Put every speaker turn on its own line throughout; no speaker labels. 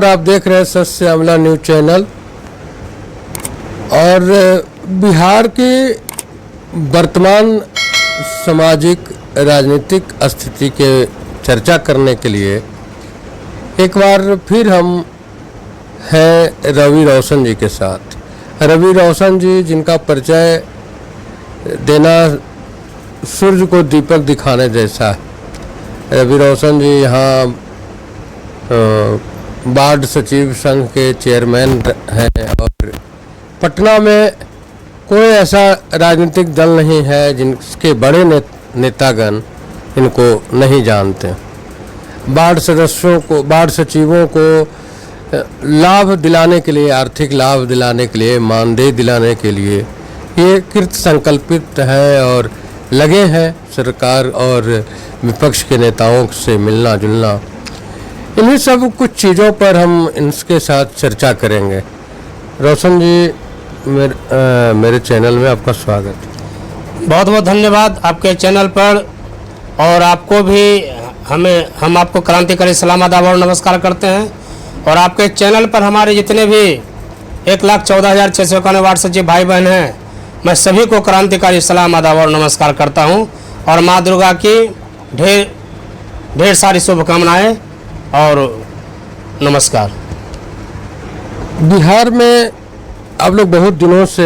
आप देख रहे हैं सत्य अमला न्यूज चैनल। और बिहार की वर्तमान सामाजिक राजनीतिक स्थिति के चर्चा करने के लिए एक बार फिर हम हैं रवि रोशन जी के साथ। रवि रोशन जी, जिनका परिचय देना सूर्य को दीपक दिखाने जैसा है। रवि रोशन जी यहाँ वार्ड सचिव संघ के चेयरमैन हैं और पटना में कोई ऐसा राजनीतिक दल नहीं है जिनके बड़े नेतागण इनको नहीं जानते। वार्ड सदस्यों को, वार्ड सचिवों को लाभ दिलाने के लिए, आर्थिक लाभ दिलाने के लिए, मानदेय दिलाने के लिए ये कृत संकल्पित है और लगे हैं सरकार और विपक्ष के नेताओं से मिलना जुलना। इन्हीं सब कुछ चीज़ों पर हम इनके साथ चर्चा करेंगे। रोशन जी, मेरे चैनल में आपका स्वागत।
बहुत बहुत धन्यवाद आपके चैनल पर, और आपको भी हम आपको क्रांतिकारी सलाम आदाब और नमस्कार करते हैं। और आपके चैनल पर हमारे जितने भी 1,14,691 वार्ड सचिव भाई बहन हैं, मैं सभी को क्रांतिकारी सलाम आदाब और नमस्कार करता हूं। और माँ दुर्गा की ढेर सारी शुभकामनाएं और नमस्कार।
बिहार में आप लोग बहुत दिनों से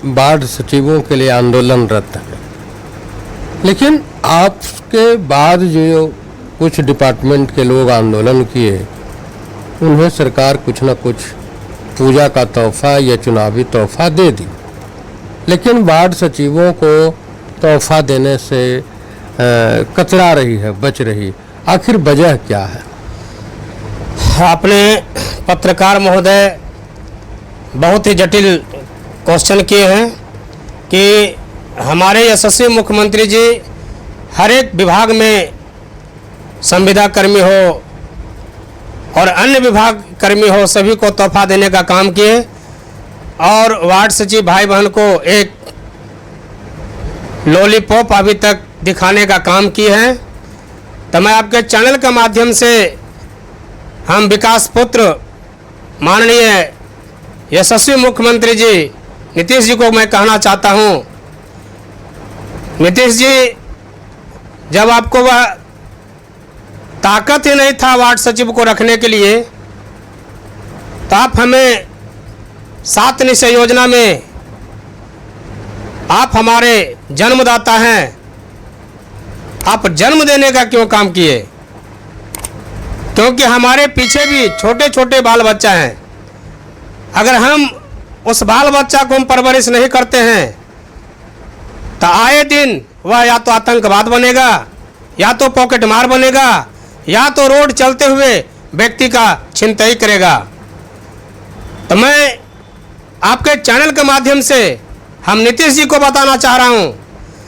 वार्ड सचिवों के लिए आंदोलनरत हैं, लेकिन आपके बाद जो कुछ डिपार्टमेंट के लोग आंदोलन किए, उन्हें सरकार कुछ न कुछ पूजा का तोहफा या चुनावी तोहफा दे दी, लेकिन वार्ड सचिवों को तोहफा देने से कतरा रही है, बच रही। आखिर वजह क्या है?
आपने पत्रकार महोदय बहुत ही जटिल क्वेश्चन किए हैं कि हमारे यशस्वी मुख्यमंत्री जी हर एक विभाग में संविदा कर्मी हो और अन्य विभाग कर्मी हो, सभी को तोहफा देने का काम किए और वार्ड सचिव भाई बहन को एक लॉलीपॉप अभी तक दिखाने का काम किए हैं। तो मैं आपके चैनल के माध्यम से हम विकास पुत्र माननीय यशस्वी मुख्यमंत्री जी नीतीश जी को मैं कहना चाहता हूं, नीतीश जी, जब आपको वह ताकत ही नहीं था वार्ड सचिव को रखने के लिए, तो आप हमें 7 निश्चय योजना में, आप हमारे जन्मदाता हैं, आप जन्म देने का क्यों काम किए? क्योंकि हमारे पीछे भी छोटे छोटे बाल बच्चा हैं। अगर हम उस बाल बच्चा को हम परवरिश नहीं करते हैं तो आए दिन वह या तो आतंकवाद बनेगा, या तो पॉकेट मार बनेगा, या तो रोड चलते हुए व्यक्ति का छिनतई करेगा। तो मैं आपके चैनल के माध्यम से हम नीतीश जी को बताना चाह रहा हूं,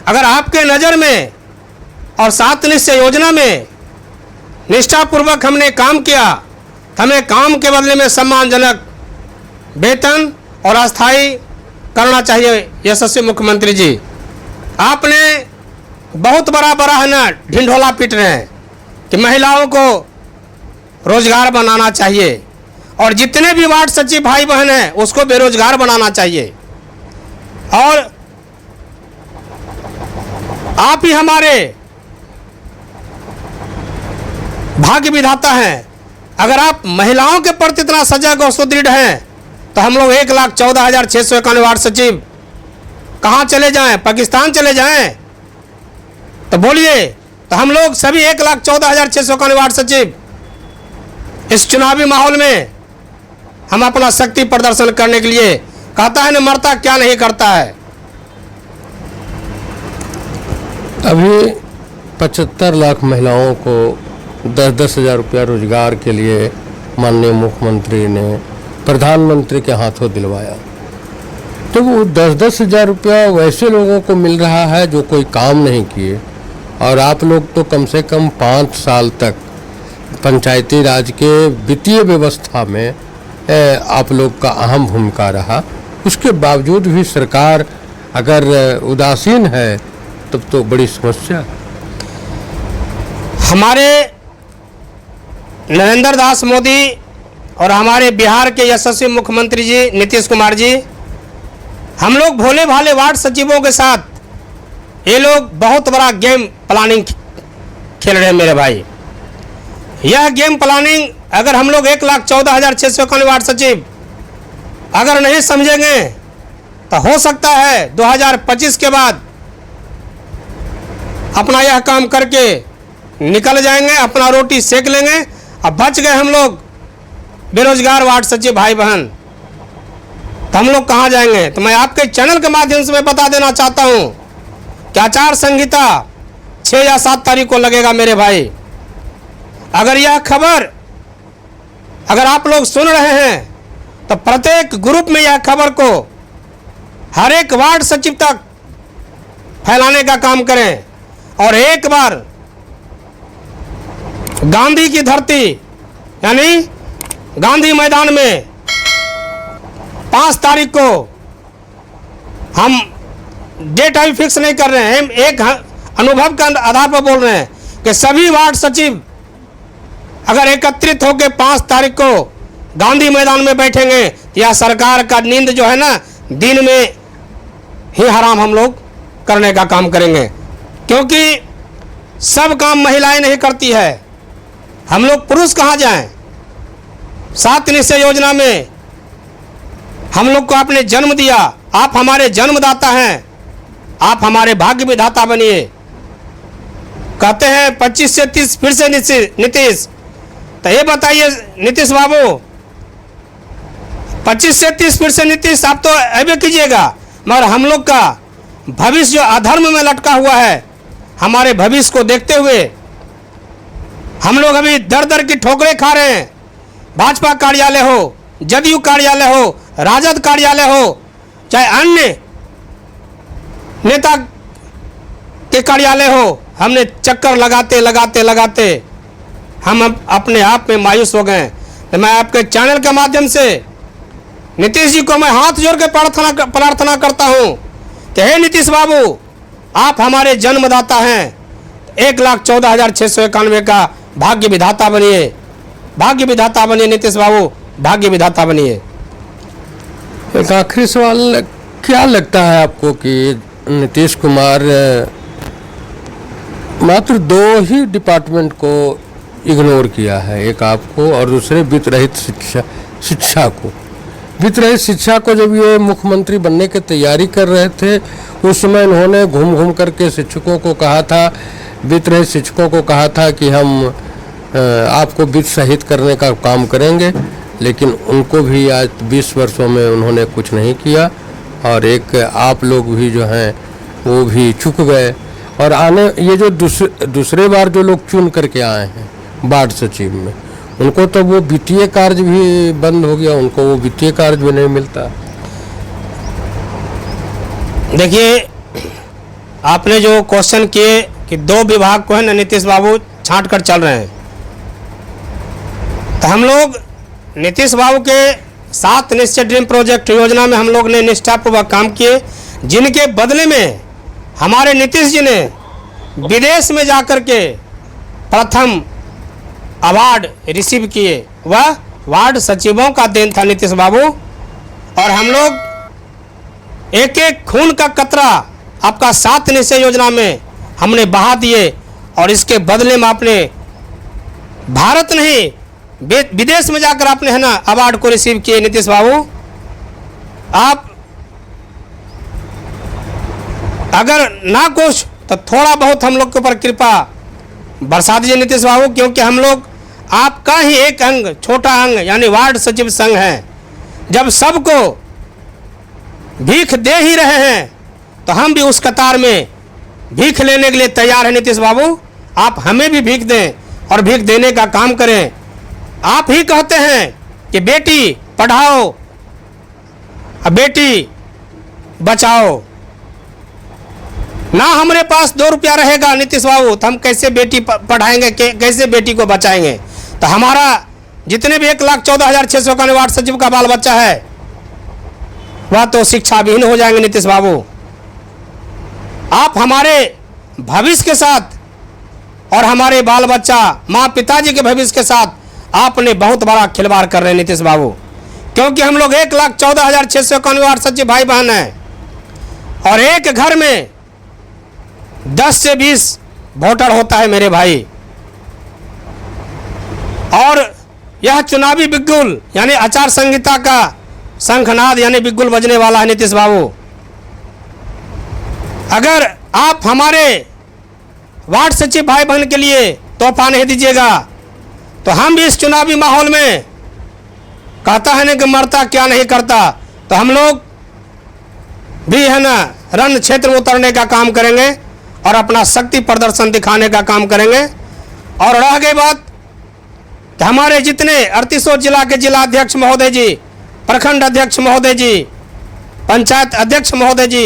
अगर आपके नज़र में और 7 निश्चय योजना में निष्ठापूर्वक हमने काम किया तो हमें काम के बदले में सम्मानजनक वेतन और अस्थायी करना चाहिए। यशस्वी मुख्यमंत्री जी, आपने बहुत बड़ा है ना ढिंढोला पीट रहे हैं कि महिलाओं को रोजगार बनाना चाहिए और जितने भी वार्ड सचिव भाई बहन हैं उसको बेरोजगार बनाना चाहिए। और आप ही हमारे भाग्य विधाता हैं। अगर आप महिलाओं के प्रति इतना सजग और सुदृढ़ हैं तो हम लोग 1,14,691 वार्ड सचिव कहाँ चले जाएं? पाकिस्तान चले जाएं? तो बोलिए। तो हम लोग सभी 1,14,691 वार्ड सचिव इस चुनावी माहौल में हम अपना शक्ति प्रदर्शन करने के लिए, कहता है न मरता क्या नहीं करता है।
अभी 75 लाख महिलाओं को 10-10 हज़ार रुपया रोजगार के लिए माननीय मुख्यमंत्री ने प्रधानमंत्री के हाथों दिलवाया। तो वो 10-10 हज़ार रुपया वैसे लोगों को मिल रहा है जो कोई काम नहीं किए, और आप लोग तो कम से कम 5 साल तक पंचायती राज के वित्तीय व्यवस्था में आप लोग का अहम भूमिका रहा। उसके बावजूद भी सरकार अगर उदासीन है तब तो बड़ी समस्या।
हमारे नरेंद्र दास मोदी और हमारे बिहार के यशस्वी मुख्यमंत्री जी नीतीश कुमार जी, हम लोग भोले भाले वार्ड सचिवों के साथ ये लोग बहुत बड़ा गेम प्लानिंग खेल रहे हैं मेरे भाई। यह गेम प्लानिंग अगर हम लोग 1,14,691 वार्ड सचिव अगर नहीं समझेंगे तो हो सकता है 2025 के बाद अपना यह काम करके निकल जाएंगे, अपना रोटी सेक लेंगे। अब बच गए हम लोग बेरोजगार वार्ड सचिव भाई बहन, तो हम लोग कहाँ जाएंगे? तो मैं आपके चैनल के माध्यम से मैं बता देना चाहता हूँ कि आचार संहिता 6 या 7 तारीख को लगेगा मेरे भाई। अगर यह खबर अगर आप लोग सुन रहे हैं तो प्रत्येक ग्रुप में यह खबर को हर एक वार्ड सचिव तक फैलाने का काम करें और एक बार गांधी की धरती यानी गांधी मैदान में 5 तारीख को, हम डेट अभी फिक्स नहीं कर रहे हैं, हम एक अनुभव के आधार पर बोल रहे हैं कि सभी वार्ड सचिव अगर एकत्रित होकर 5 तारीख को गांधी मैदान में बैठेंगे तो यह सरकार का नींद जो है ना दिन में ही हराम हम लोग करने का काम करेंगे, क्योंकि सब काम महिलाएं नहीं करती है। हम लोग पुरुष कहाँ जाएं? 7 निश्चय योजना में हम लोग को आपने जन्म दिया, आप हमारे जन्मदाता हैं, आप हमारे भाग्य विधाता बनिए। कहते हैं 25 से 30 फिर से नीतीश, तो ये बताइए नीतीश बाबू, 25 से 30 फिर से नीतीश, आप तो ऐसे कीजिएगा, मगर हम लोग का भविष्य जो अधर्म में लटका हुआ है, हमारे भविष्य को देखते हुए हम लोग अभी दर दर की ठोकरें खा रहे हैं। भाजपा कार्यालय हो, जदयू कार्यालय हो, राजद कार्यालय हो, चाहे अन्य नेता के कार्यालय हो, हमने चक्कर लगाते लगाते लगाते हम अपने आप में मायूस हो गए। तो मैं आपके चैनल के माध्यम से नीतीश जी को मैं हाथ जोड़ के प्रार्थना करता हूं कि हे नीतीश बाबू, आप हमारे जन्मदाता हैं, 1,14,691 का भाग्य विधाता बनिए, भाग्य विधाता बनिए नीतीश बाबू, भाग्य विधाता बनिए।
एक आखिरी सवाल, क्या लगता है आपको कि नीतीश कुमार मात्र 2 ही डिपार्टमेंट को इग्नोर किया है, एक आपको और दूसरे वित्त रहित शिक्षा को? वित्त रहित शिक्षा को जब ये मुख्यमंत्री बनने की तैयारी कर रहे थे उस समय उन्होंने घूम घूम करके शिक्षकों को कहा था, वित्त रहित शिक्षकों को कहा था कि हम आपको वित्त सहित करने का काम करेंगे, लेकिन उनको भी आज 20 वर्षों में उन्होंने कुछ नहीं किया और एक आप लोग भी जो हैं वो भी चुक गए। और आने ये जो दूसरे बार जो लोग चुन करके आए हैं वार्ड सचिव में, उनको तो वो वित्तीय कार्य भी बंद हो गया, उनको वो वित्तीय कार्य भी नहीं मिलता।
देखिए, आपने जो क्वेश्चन किए कि 2 विभाग को है ना नीतीश बाबू छांट कर चल रहे हैं, तो हम लोग नीतीश बाबू के 7 निश्चय ड्रीम प्रोजेक्ट योजना में हम लोग ने निष्ठापूर्वक काम किए, जिनके बदले में हमारे नीतीश जी ने विदेश में जाकर के प्रथम अवार्ड रिसीव किए, वह वार्ड सचिवों का देन था नीतीश बाबू। और हम लोग एक एक खून का कतरा आपका 7 निश्चय योजना में हमने बहा दिए और इसके बदले में आपने भारत नहीं विदेश में जाकर आपने है ना अवार्ड को रिसीव किए। नीतीश बाबू, आप अगर ना कुछ तो थोड़ा बहुत हम लोग के ऊपर कृपा बरसा दीजिए नीतीश बाबू, क्योंकि हम लोग आपका ही एक अंग, छोटा अंग यानी वार्ड सचिव संघ है। जब सबको भीख दे ही रहे हैं तो हम भी उस कतार में भीख लेने के लिए तैयार हैं। नीतीश बाबू, आप हमें भी भीख दें और भीख देने का काम करें। आप ही कहते हैं कि बेटी पढ़ाओ और बेटी बचाओ, ना हमारे पास 2 रुपया रहेगा नीतीश बाबू तो हम कैसे बेटी पढ़ाएंगे, कैसे बेटी को बचाएंगे? तो हमारा जितने भी 1,14,691 वार्ड सचिव का बाल बच्चा है वह तो शिक्षा विहीन हो जाएंगे। नीतीश बाबू, आप हमारे भविष्य के साथ और हमारे बाल बच्चा माँ पिताजी के भविष्य के साथ आपने बहुत बड़ा खिलवाड़ कर रहे हैं नीतीश बाबू, क्योंकि हम लोग 1,14,691 वार्ड सचिव भाई बहन हैं और एक घर में 10 से 20 वोटर होता है मेरे भाई। और यह चुनावी बिगुल यानी आचार संहिता का शंखनाद यानी बिगुल बजने वाला है नीतीश बाबू। अगर आप हमारे वार्ड सचिव भाई बहन के लिए तोहफा नहीं दीजिएगा तो हम भी इस चुनावी माहौल में कहता है ना कि मरता क्या नहीं करता, तो हम लोग भी है ना रण क्षेत्र में उतरने का काम करेंगे और अपना शक्ति प्रदर्शन दिखाने का काम करेंगे। और रह गई बात कि हमारे जितने 38 जिला के जिला अध्यक्ष महोदय जी, प्रखंड अध्यक्ष महोदय जी, पंचायत अध्यक्ष महोदय जी,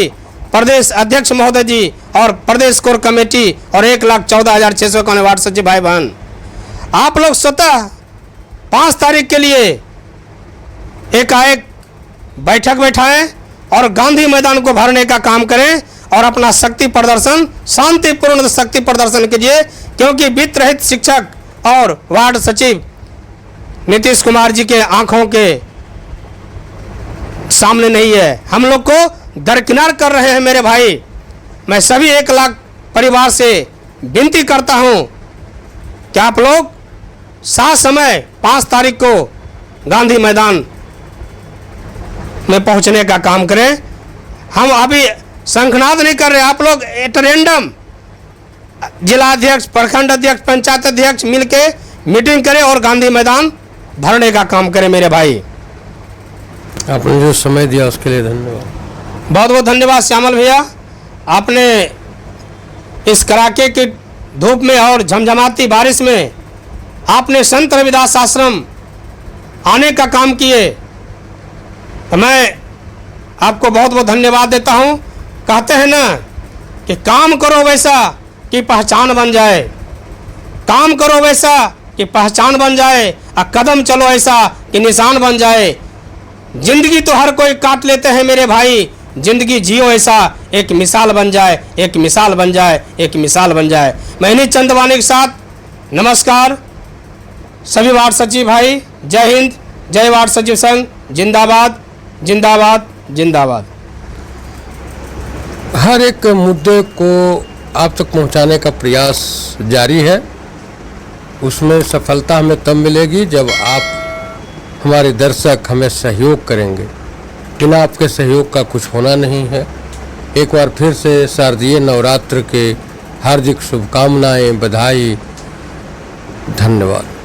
प्रदेश अध्यक्ष महोदय जी और प्रदेश कोर कमेटी और 1,14,691 वार्ड सचिव भाई बहन, आप लोग स्वतः 5 तारीख के लिए एकाएक बैठक बैठाएं और गांधी मैदान को भरने का काम करें और अपना शक्ति प्रदर्शन शांतिपूर्ण शक्ति प्रदर्शन कीजिए, क्योंकि वित्त रहित शिक्षक और वार्ड सचिव नीतीश कुमार जी के आंखों के सामने नहीं है। हम लोग को दरकिनार कर रहे हैं मेरे भाई। मैं सभी 1 लाख परिवार से विनती करता हूं कि आप लोग साथ समय 5 तारीख को गांधी मैदान में पहुंचने का काम करें। हम अभी शंखनाद नहीं कर रहे, आप लोग एट रैंडम जिला अध्यक्ष, प्रखंड अध्यक्ष, पंचायत अध्यक्ष मिलके मीटिंग करें और गांधी मैदान भरने का काम करें मेरे भाई।
आपने जो समय दिया उसके लिए धन्यवाद।
बहुत बहुत धन्यवाद श्यामल भैया, आपने इस कड़ाके की धूप में और झमझमाती बारिश में आपने संत रविदास आश्रम आने का काम किए, तो मैं आपको बहुत बहुत धन्यवाद देता हूं। कहते हैं ना कि काम करो वैसा कि पहचान बन जाए, काम करो वैसा कि पहचान बन जाए और कदम चलो ऐसा कि निशान बन जाए। जिंदगी तो हर कोई काट लेते हैं मेरे भाई, जिंदगी जियो ऐसा एक मिसाल बन जाए, एक मिसाल बन जाए, एक मिसाल बन जाए। मैं इन्हीं चंद वाणी के साथ नमस्कार सभी वार्ड सचिव भाई, जय हिंद, जय वार्ड सचिव संघ, जिंदाबाद जिंदाबाद जिंदाबाद।
हर एक मुद्दे को आप तक पहुंचाने का प्रयास जारी है। उसमें सफलता हमें तब मिलेगी जब आप हमारे दर्शक हमें सहयोग करेंगे। बिना आपके सहयोग का कुछ होना नहीं है। एक बार फिर से शारदीय नवरात्र के हार्दिक शुभकामनाएं, बधाई, धन्यवाद।